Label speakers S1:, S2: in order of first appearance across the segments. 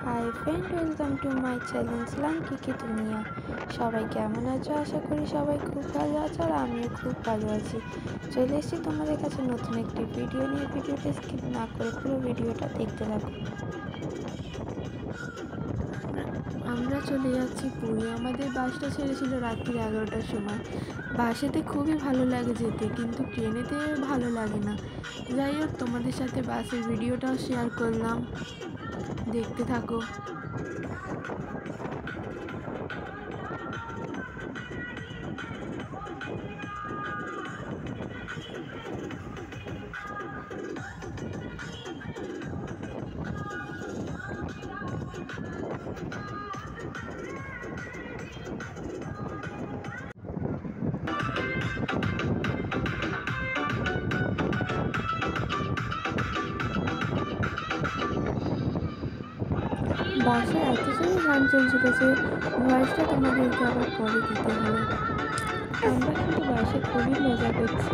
S1: High friend, welcome to my channel লাঙ্কিকে দুনিয়া। সবাই কেমন আছো? আশা করি সবাই খুব ভালো আছো, আর আমিও খুব ভালো আছি। চলে এসেছি তোমাদের কাছে নতুন একটি ভিডিও নিয়ে। ভিডিওটা স্কিপ না করে পুরো ভিডিওটা দেখতে থাকো। আমরা চলে যাচ্ছি পুরী। আমাদের বাসটা ছেড়েছিল রাত্রি 11টার সময়। বাসেতে খুবই ভালো লাগে যেতে, কিন্তু ট্রেনেতে ভালো লাগে না। যাই হোক, তোমাদের সাথে বাসের ভিডিওটাও শেয়ার করলাম, দেখতে থাকো। বাসে এত জোরে গান চলছিল যে ভয়েসটা তোমাদেরকে আবার পরে দিতে হলো। আমরা কিন্তু বাসে খুবই মজা করছি।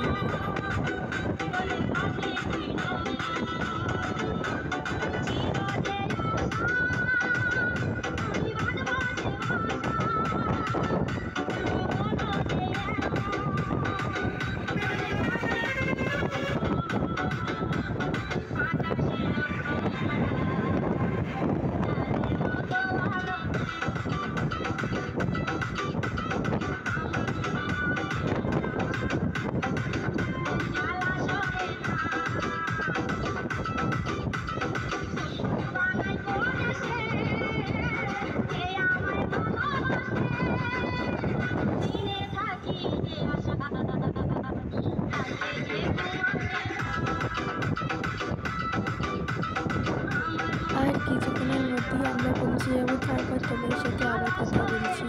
S1: আর কিছুক্ষণের মধ্যেই আমরা পৌঁছে যাবো, তারপর তোমার সাথে আবার কথা বলছি।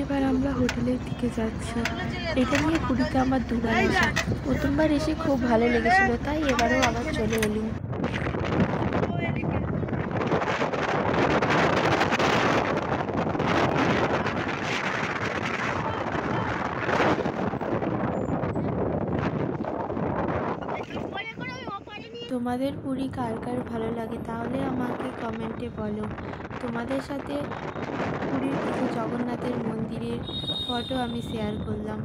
S1: এবার আমরা হোটেলের দিকে যাচ্ছি। এটা নিয়ে পুরীতে আমার দুবার আসা। প্রথমবার এসে খুব ভালো লেগেছিল, তাই এবারেও আবার চলে এলুম। তোমাদের পুরী কার কার ভালো লাগে তাহলে আমাকে কমেন্টে বলো। তোমাদের সাথে পুরীর কিছু জগন্নাথের মন্দিরের ফটো আমি শেয়ার করলাম।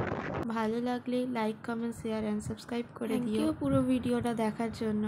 S1: ভালো লাগলে like, comment, share and subscribe করে দিও পুরো ভিডিওটা দেখার জন্য।